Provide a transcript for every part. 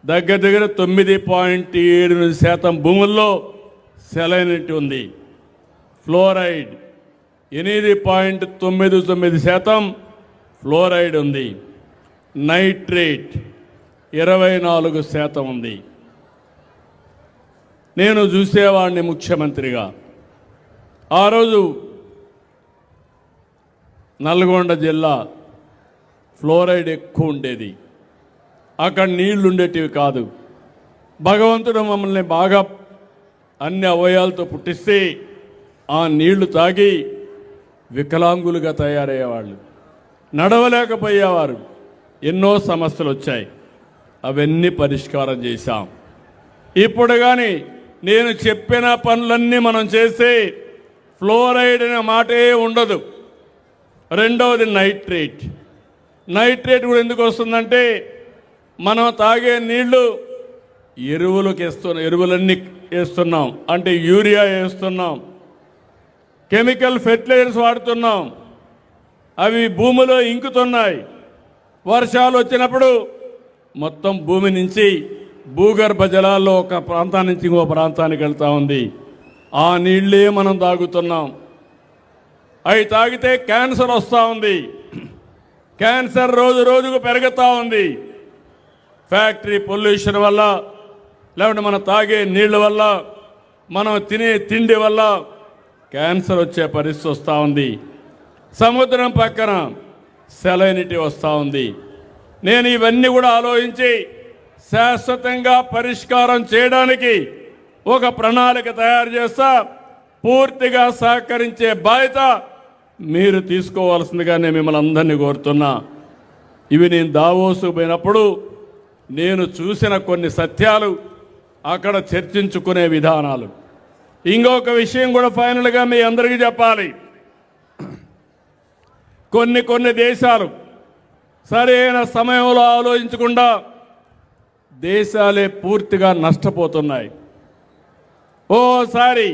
దగ్గర దగ్గర 9.78% భూముల్లో సెలైనిటీ ఉంది. ఫ్లోరైడ్ 8.99% ఫ్లోరైడ్ ఉంది. నైట్రేట్ 24% ఉంది. నేను చూసేవాడిని ముఖ్యమంత్రిగా. ఆ రోజు నల్గొండ జిల్లా ఫ్లోరైడ్ ఎక్కువ ఉండేది. అక్కడ నీళ్లు ఉండేటివి కాదు. భగవంతుడు మమ్మల్ని బాగా అన్ని అవయవాలతో పుట్టిస్తే ఆ నీళ్లు తాగి వికలాంగులుగా తయారయ్యేవాళ్ళు, నడవలేకపోయేవారు. ఎన్నో సమస్యలు వచ్చాయి. అవన్నీ పరిష్కారం చేశాం. ఇప్పుడు కానీ నేను చెప్పిన పనులన్నీ మనం చేస్తే ఫ్లోరైడ్ అనే మాటే ఉండదు. రెండవది నైట్రేట్. నైట్రేట్ కూడా ఎందుకు వస్తుందంటే మనం తాగే నీళ్లు ఎరువులన్నీ వేస్తున్నాం. అంటే యూరియా వేస్తున్నాం, కెమికల్ ఫెర్టిలైజర్స్ వాడుతున్నాం. అవి భూమిలో ఇంకుతున్నాయి. వర్షాలు వచ్చినప్పుడు మొత్తం భూమి నుంచి భూగర్భ జలాల్లో ఒక ప్రాంతం నుంచి ఇంకో ప్రాంతానికి వెళ్తూ ఉంది. ఆ నీళ్ళే మనం తాగుతున్నాం. అవి తాగితే క్యాన్సర్ వస్తూ ఉంది. క్యాన్సర్ రోజు రోజుకు పెరుగుతూ ఉంది. ఫ్యాక్టరీ పొల్యూషన్ వల్ల, లేకుంటే మనం తాగే నీళ్ళ వల్ల, మనం తినే తిండి వల్ల క్యాన్సర్ వచ్చే పరిస్థితి వస్తూ ఉంది. సముద్రం పక్కన సెలైనిటీ వస్తూ ఉంది. నేను ఇవన్నీ కూడా ఆలోచించి శాశ్వతంగా పరిష్కారం చేయడానికి ఒక ప్రణాళిక తయారు చేస్తా. పూర్తిగా సహకరించే బాధ్యత మీరు తీసుకోవాల్సిందిగా నేను మిమ్మల్ని అందరినీ కోరుతున్నా. ఇవి నేను దావోసు పోయినప్పుడు నేను చూసిన కొన్ని సత్యాలు, అక్కడ చర్చించుకునే విధానాలు. ఇంకొక విషయం కూడా ఫైనల్గా మీ అందరికీ చెప్పాలి. కొన్ని దేశాలు సరైన సమయంలో ఆలోచించకుండా దేశాలే పూర్తిగా నష్టపోతున్నాయి. ఓసారి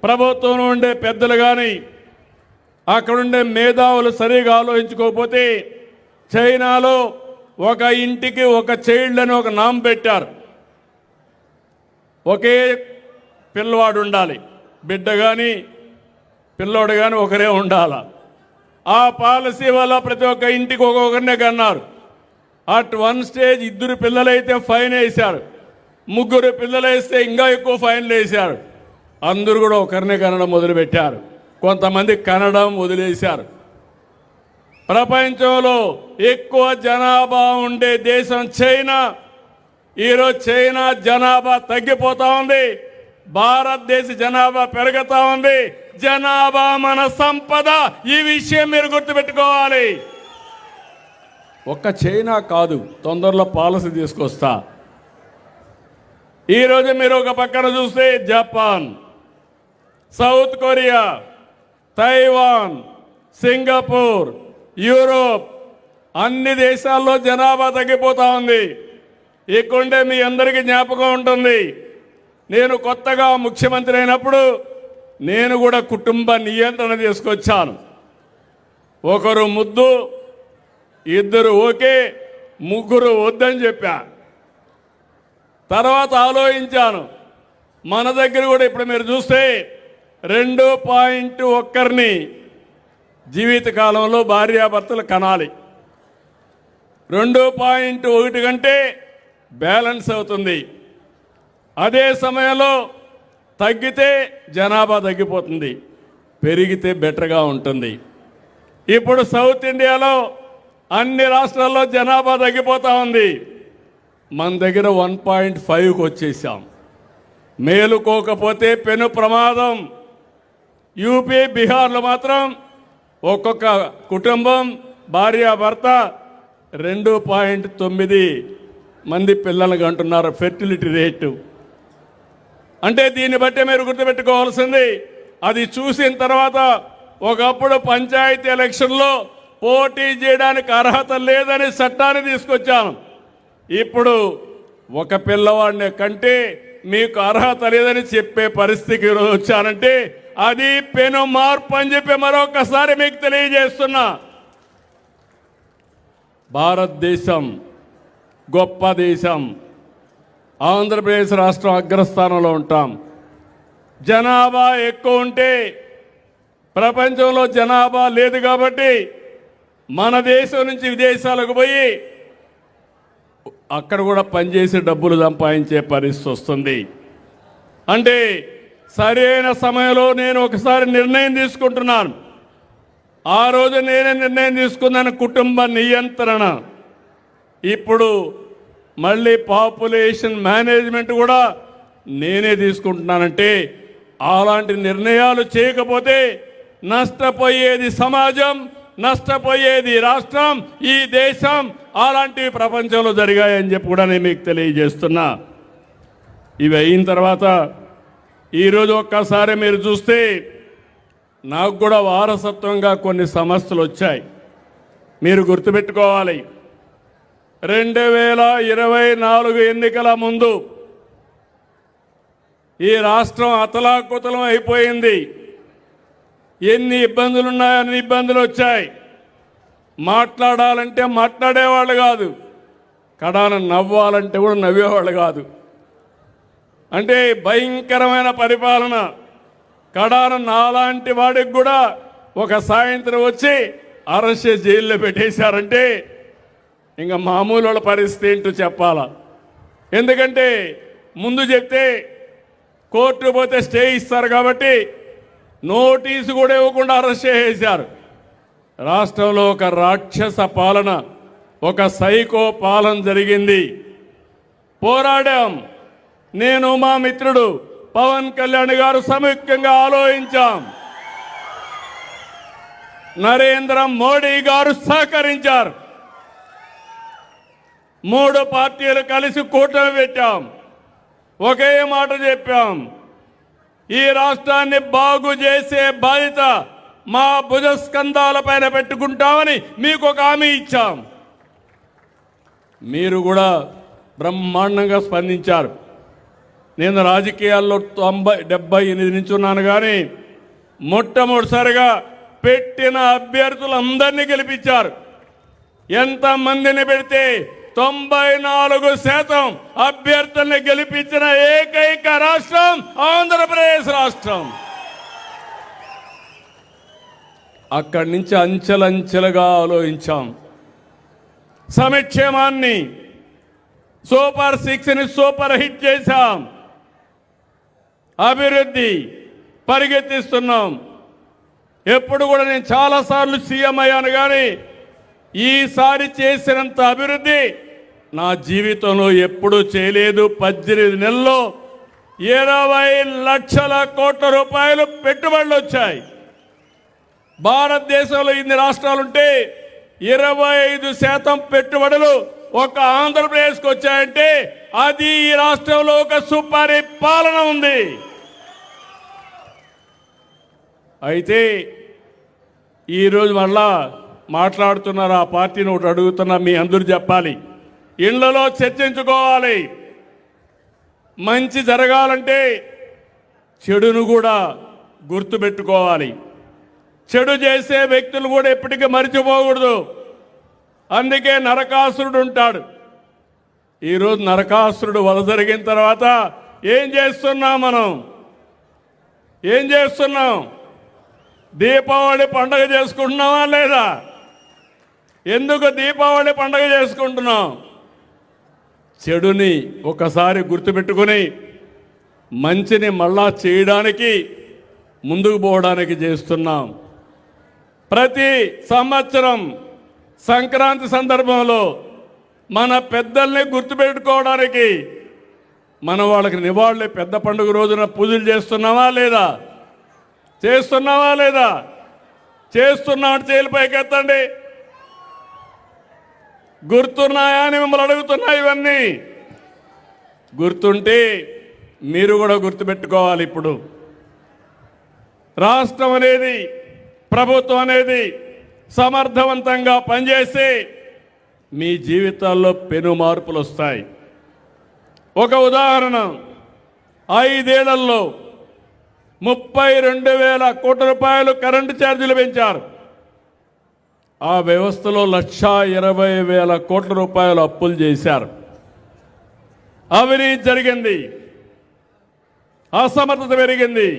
ప్రభుత్వంలో ఉండే పెద్దలు కానీ అక్కడుండే మేధావులు సరిగా ఆలోచించుకోకపోతే చైనాలో ఒక ఇంటికి ఒక చైల్డ్ అని ఒక నామ్ పెట్టారు. ఒకే పిల్లవాడు ఉండాలి, బిడ్డ కానీ పిల్లోడు కానీ ఒకరే ఉండాలి. ఆ పాలసీ వల్ల ప్రతి ఒక్క ఇంటికి ఒక్కొక్కరినే కన్నారు. అట్ వన్ స్టేజ్ 2 పిల్లలైతే ఫైన్ వేశారు, 3 పిల్లలైతే ఇంకా ఎక్కువ ఫైన్లు వేశారు. అందరూ కూడా ఒకరినే కనడం మొదలుపెట్టారు. కొంతమంది కనడం వదిలేశారు. ప్రపంచంలో ఎక్కువ జనాభా ఉండే దేశం చైనా. ఈరోజు చైనా జనాభా తగ్గిపోతా ఉంది, భారతదేశ జనాభా పెరుగుతూ ఉంది. జనాభా మన సంపద. ఈ విషయం మీరు గుర్తుపెట్టుకోవాలి. ఒక్క చైనా కాదు, తొందరలో పాలసీ తీసుకొస్తా. ఈరోజు మీరు ఒక పక్కన చూస్తే Japan, south Korea, Taiwan, Singapore, Europe అన్ని దేశాల్లో జనాభా తగ్గిపోతూ ఉంది. ఇక్కడే మీ అందరికీ జ్ఞాపకం ఉంటుంది, నేను కొత్తగా ముఖ్యమంత్రి అయినప్పుడు నేను కూడా కుటుంబ నియంత్రణ తీసుకొచ్చాను. ఒకరు ముద్దు, 2 ఓకే, 3 వద్దని చెప్పా. తర్వాత ఆలోచించాను, మన దగ్గర కూడా ఇప్పుడు మీరు చూస్తే 2.1 జీవితకాలంలో భార్యాభర్తలు కనాలి. 2.1 కంటే బ్యాలెన్స్ అవుతుంది. అదే సమయంలో తగ్గితే జనాభా తగ్గిపోతుంది, పెరిగితే బెటర్గా ఉంటుంది. ఇప్పుడు సౌత్ ఇండియాలో అన్ని రాష్ట్రాల్లో జనాభా తగ్గిపోతూ ఉంది. మన దగ్గర 1.5కు వచ్చేసాం. మేలుకోకపోతే పెను ప్రమాదం. యూపీ, బీహార్లో మాత్రం ఒక్కొక్క కుటుంబం భార్యాభర్త 2.9 మంది పిల్లలకు అంటున్నారు ఫెర్టిలిటీ రేటు. అంటే దీన్ని బట్టి మీరు గుర్తుపెట్టుకోవాల్సింది, అది చూసిన తర్వాత ఒకప్పుడు పంచాయతీ ఎలక్షన్లో పోటీ చేయడానికి అర్హత లేదని చట్టాన్ని తీసుకొచ్చాను. ఇప్పుడు ఒక పిల్లవాడిని కంటే మీకు అర్హత లేదని చెప్పే పరిస్థితికి వచ్చానంటే అది పెను మార్పు అని చెప్పి మరొకసారి మీకు తెలియజేస్తున్నా. భారతదేశం గొప్ప దేశం. ఆంధ్రప్రదేశ్ రాష్ట్రం అగ్రస్థానంలో ఉంటాం. జనాభా ఎక్కువ ఉంటే ప్రపంచంలో జనాభా లేదు కాబట్టి మన దేశం నుంచి విదేశాలకు పోయి అక్కడ కూడా పనిచేసి డబ్బులు సంపాదించే పరిస్థితి వస్తుంది. అంటే సరైన సమయంలో నేను ఒకసారి నిర్ణయం తీసుకుంటున్నాను. ఆ రోజు నేనే నిర్ణయం తీసుకున్నాను, కుటుంబ నియంత్రణ. ఇప్పుడు మళ్ళీ పాపులేషన్ మేనేజ్మెంట్ కూడా నేనే తీసుకుంటున్నానంటే అలాంటి నిర్ణయాలు చేయకపోతే నష్టపోయేది సమాజం, నష్టపోయేది రాష్ట్రం, ఈ దేశం. అలాంటివి ప్రపంచంలో జరిగాయని చెప్పి కూడా నేను మీకు తెలియజేస్తున్నా. ఇవి అయిన తర్వాత ఈరోజు ఒక్కసారి మీరు చూస్తే నాకు కూడా వారసత్వంగా కొన్ని సమస్యలు వచ్చాయి. మీరు గుర్తుపెట్టుకోవాలి, 2024 ఎన్నికల ముందు ఈ రాష్ట్రం అతలాకుతలం అయిపోయింది. ఎన్ని ఇబ్బందులు ఉన్నాయో అన్ని ఇబ్బందులు వచ్చాయి. మాట్లాడాలంటే మాట్లాడేవాళ్ళు కాదు, కడాన నవ్వాలంటే కూడా నవ్వేవాళ్ళు కాదు. అంటే భయంకరమైన పరిపాలన. కడాన నాలాంటి వాడికి కూడా ఒక సాయంత్రం వచ్చి అరెస్ట్ చేసి జైల్లో పెట్టేశారంటే ఇంకా మామూలు వాళ్ళ పరిస్థితి ఏంటో చెప్పాలా. ఎందుకంటే ముందు చెప్తే కోర్టు పోతే స్టే ఇస్తారు కాబట్టి నోటీసు కూడా ఇవ్వకుండా అరెస్ట్ చేసేశారు. రాష్ట్రంలో ఒక రాక్షస పాలన, ఒక సైకో పాలన జరిగింది. పోరాడాం. నేను, మా మిత్రుడు పవన్ కళ్యాణ్ గారు సంయుక్తంగా ఆలోచించాం. నరేంద్ర మోడీ గారు సహకరించారు. 3 పార్టీలు కలిసి కూటమి పెట్టాం. ఒకే మాట చెప్పాం, ఈ రాష్ట్రాన్ని బాగు చేసే బాధ్యత మా భుజస్కంధాల పైన పెట్టుకుంటామని మీకు ఒక హామీ ఇచ్చాం. మీరు కూడా బ్రహ్మాండంగా స్పందించారు. నేను రాజకీయాల్లో 78 నుంచి ఉన్నాను, కానీ మొట్టమొదటిసారిగా పెట్టిన అభ్యర్థులందరినీ గెలిపించారు. ఎంతమందిని పెడితే 94% అభ్యర్థుల్ని గెలిపించిన ఏకైక రాష్ట్రం ఆంధ్రప్రదేశ్ రాష్ట్రం. అక్కడి నుంచి అంచెలంచెలుగా ఆలోచించాం. సంక్షేమాన్ని సూపర్ 6ని సూపర్ హిట్ చేశాం. అభివృద్ధి పరిగెత్తిస్తున్నాం. ఎప్పుడు కూడా నేను చాలాసార్లు సీఎం అయ్యాను, కానీ ఈసారి చేసినంత అభివృద్ధి నా జీవితంలో ఎప్పుడూ చేయలేదు. 18 నెలల్లో 20 లక్షల కోట్ల రూపాయలు పెట్టుబడులు వచ్చాయి. భారతదేశంలో ఇన్ని రాష్ట్రాలుంటే 25% పెట్టుబడులు ఒక ఆంధ్రప్రదేశ్కి వచ్చాయంటే అది ఈ రాష్ట్రంలో ఒక సుపరిపాలన ఉంది. అయితే ఈరోజు మళ్ళా మాట్లాడుతున్నారు, ఆ పార్టీని ఒకటి అడుగుతున్నా, మీ అందరూ చెప్పాలి, ఇళ్లలో చర్చించుకోవాలి. మంచి జరగాలంటే చెడును కూడా గుర్తుపెట్టుకోవాలి. చెడు చేసే వ్యక్తులు కూడా ఎప్పటికీ మర్చిపోకూడదు. అందుకే నరకాసురుడు ఉంటాడు. ఈరోజు నరకాసురుడు వధ జరిగిన తర్వాత ఏం చేస్తున్నాం మనం? ఏం చేస్తున్నాం? దీపావళి పండుగ చేసుకుంటున్నావా లేదా? ఎందుకు దీపావళి పండుగ చేసుకుంటున్నాం? చెడుని ఒకసారి గుర్తుపెట్టుకుని మంచిని మళ్ళా చేయడానికి, ముందుకు పోవడానికి చేస్తున్నాం. ప్రతి సంవత్సరం సంక్రాంతి సందర్భంలో మన పెద్దల్ని గుర్తుపెట్టుకోవడానికి మనం వాళ్ళకి నివాళులు, పెద్ద పండుగ రోజున పూజలు చేస్తున్నావా లేదా? చేస్తున్నావా లేదా? చేస్తున్నాడు, చేతులు పైకెత్తండి. గుర్తున్నాయా అని మిమ్మల్ని అడుగుతున్నా. ఇవన్నీ గుర్తుంటే మీరు కూడా గుర్తుపెట్టుకోవాలి. ఇప్పుడు రాష్ట్రం అనేది, ప్రభుత్వం అనేది సమర్థవంతంగా పనిచేసి మీ జీవితాల్లో పెను మార్పులు వస్తాయి. ఒక ఉదాహరణ, 5 ఏళ్లలో 32,000 కోట్ల రూపాయలు కరెంటు ఛార్జీలు పెంచారు. ఆ వ్యవస్థలో 1,20,000 కోట్ల రూపాయలు అప్పులు చేశారు. అవినీతి జరిగింది, అసమర్థత పెరిగింది,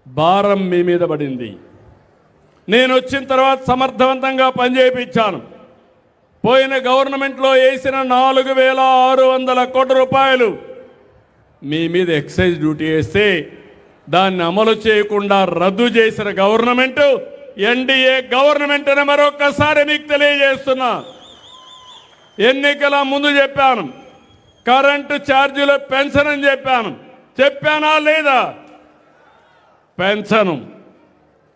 భారం మీ మీద పడింది. నేను వచ్చిన తర్వాత సమర్థవంతంగా పనిచేయించాను. పోయిన గవర్నమెంట్లో వేసిన 4,600 కోట్ల రూపాయలు మీ మీద ఎక్సైజ్ డ్యూటీ వేస్తే దాన్ని అమలు చేయకుండా రద్దు చేసిన గవర్నమెంట్ ఎన్డీఏ గవర్నమెంట్ అని మరొక్కసారి మీకు తెలియజేస్తున్నా. ఎన్నికల ముందు చెప్పాను, కరెంటు ఛార్జీలు పెంచనని చెప్పానా లేదా? పెంచను.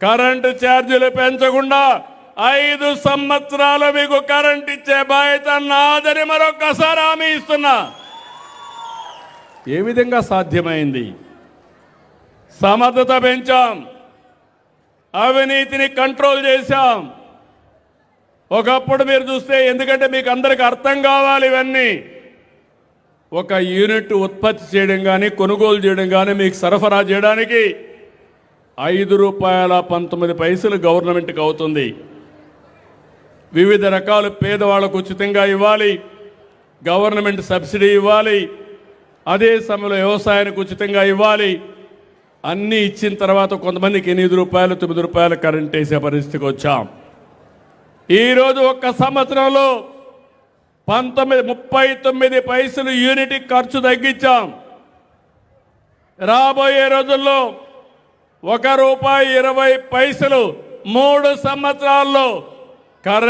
కరెంటు ఛార్జీలు పెంచకుండా 5 సంవత్సరాలు మీకు కరెంట్ ఇచ్చే బాధ్యత నాదని మరొక్కసారి హామీ ఇస్తున్నా. ఏ విధంగా సాధ్యమైంది? సమర్థత పెంచాం, అవినీతిని కంట్రోల్ చేశాం. ఒకప్పుడు మీరు చూస్తే, ఎందుకంటే మీకు అందరికి అర్థం కావాలి ఇవన్నీ, ఒక యూనిట్ ఉత్పత్తి చేయడం కానీ కొనుగోలు చేయడం కానీ మీకు సరఫరా చేయడానికి ₹5.19 గవర్నమెంట్కి అవుతుంది. వివిధ రకాల పేదవాళ్లకు ఉచితంగా ఇవ్వాలి, గవర్నమెంట్ సబ్సిడీ ఇవ్వాలి, అదే సమయంలో వ్యవసాయానికి ఉచితంగా ఇవ్వాలి. అన్నీ ఇచ్చిన తర్వాత కొంతమందికి ₹8, ₹9 కరెంట్ వేసే పరిస్థితికి వచ్చాం. ఈరోజు ఒక్క సంవత్సరంలో 39 పైసలు యూనిట్కి ఖర్చు తగ్గించాం. రాబోయే రోజుల్లో ₹1.20 3 సంవత్సరాల్లో కరెంట్